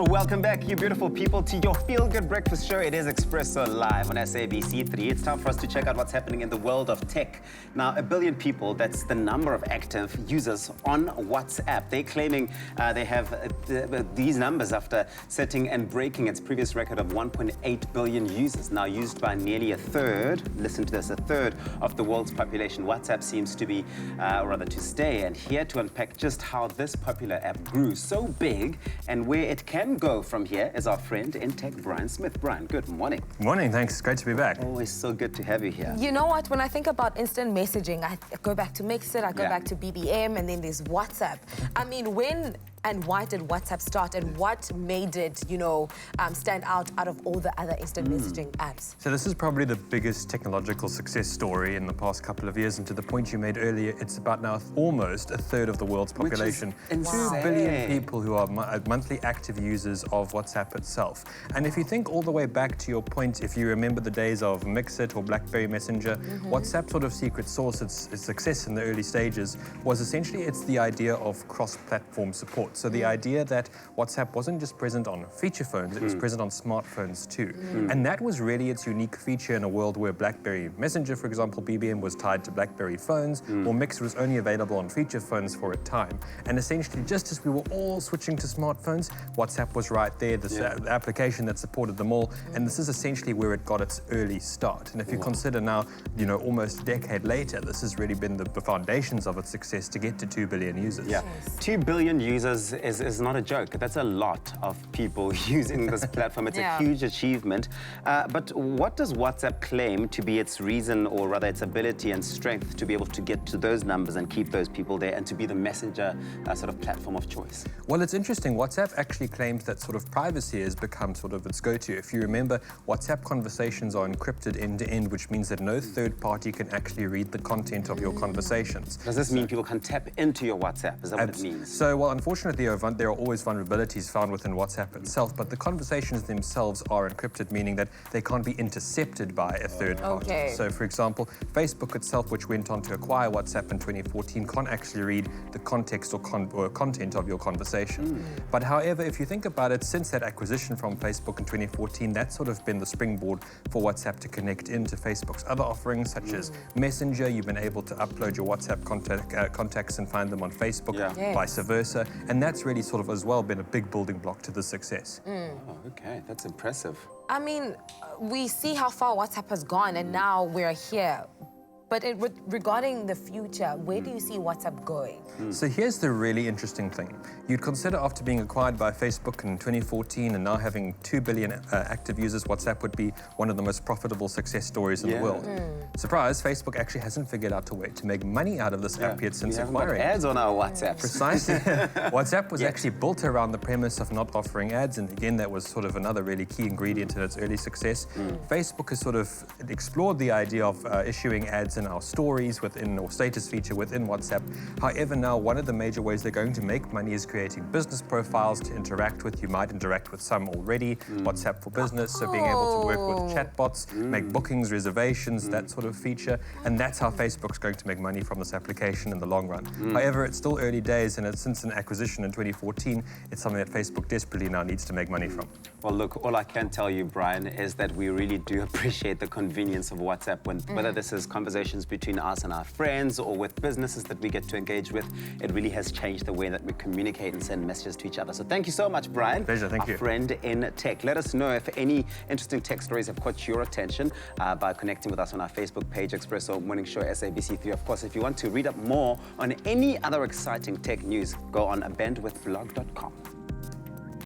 Welcome back, you beautiful people, to your feel-good breakfast show. It is Expresso live on SABC3. It's time for us to check out what's happening in the world of tech. Now, 1 billion people, that's the number of active users on WhatsApp. They're claiming they have these numbers after setting and breaking its previous record of 1.8 billion users, now used by nearly a third, listen to this, a third of the world's population. WhatsApp seems to be, or rather to stay, and here to unpack just how this popular app grew so big and where it can go from here is our friend in tech, Brian Smith. Brian, good morning. Morning, thanks. It's great to be back. Always so good to have you here. You know what? When I think about instant messaging, I go back to Mixit, I go back to BBM, and then there's WhatsApp. I mean, when and why did WhatsApp start, and what made it, stand out of all the other instant messaging apps? So this is probably the biggest technological success story in the past couple of years, and to the point you made earlier, it's about now almost a third of the world's population. 2 billion people who are monthly active users of WhatsApp itself. And if you think all the way back to your point, if you remember the days of Mixit or BlackBerry Messenger, WhatsApp's sort of secret sauce, its success in the early stages, was essentially it's the idea of cross-platform support. So the idea that WhatsApp wasn't just present on feature phones, it was present on smartphones too. And that was really its unique feature in a world where BlackBerry Messenger, for example, BBM, was tied to BlackBerry phones, or Mixit was only available on feature phones for a time. And essentially, just as we were all switching to smartphones, WhatsApp was right there, this application that supported them all. And this is essentially where it got its early start. And if you consider now, almost a decade later, this has really been the foundations of its success to get to 2 billion users. Yeah, 2 billion users is not a joke. That's a lot of people using this platform. It's a huge achievement. But what does WhatsApp claim to be its reason, or rather its ability and strength to be able to get to those numbers and keep those people there and to be the messenger sort of platform of choice? Well, it's interesting. WhatsApp actually claims that sort of privacy has become sort of its go-to. If you remember, WhatsApp conversations are encrypted end-to-end, which means that no third party can actually read the content of your conversations. Does this mean people can tap into your WhatsApp? Is that what it means? So, well, unfortunately, there are always vulnerabilities found within WhatsApp itself, but the conversations themselves are encrypted, meaning that they can't be intercepted by a third party. So, for example, Facebook itself, which went on to acquire WhatsApp in 2014, can't actually read the context or content of your conversation. But however, if you think about it, since that acquisition from Facebook in 2014, that's sort of been the springboard for WhatsApp to connect into Facebook's other offerings, such as Messenger. You've been able to upload your WhatsApp contacts and find them on Facebook, vice versa. And that's really sort of as well been a big building block to the success. Oh, okay, that's impressive. I mean, we see how far WhatsApp has gone, and now we're here. But regarding the future, where do you see WhatsApp going? So here's the really interesting thing. You'd consider after being acquired by Facebook in 2014 and now having 2 billion active users, WhatsApp would be one of the most profitable success stories in the world. Surprise, Facebook actually hasn't figured out a way to make money out of this app yet since acquiring it. Ads on our WhatsApp. Precisely. WhatsApp was actually built around the premise of not offering ads, and again, that was sort of another really key ingredient in its early success. Facebook has sort of explored the idea of issuing ads in our stories within, or status feature within WhatsApp. However, now one of the major ways they're going to make money is creating business profiles to interact with. You might interact with some already, WhatsApp for Business, so being able to work with chatbots, make bookings, reservations, that sort of feature, and that's how Facebook's going to make money from this application in the long run. However, it's still early days, and since an acquisition in 2014, it's something that Facebook desperately now needs to make money from. Well, look, all I can tell you, Brian, is that we really do appreciate the convenience of WhatsApp, whether this is conversations between us and our friends or with businesses that we get to engage with. It really has changed the way that we communicate and send messages to each other. So thank you so much, Brian. Pleasure, thank you. Our friend in tech. Let us know if any interesting tech stories have caught your attention by connecting with us on our Facebook page, Expresso Morning Show SABC3. Of course, if you want to read up more on any other exciting tech news, go on bandwidthblog.com.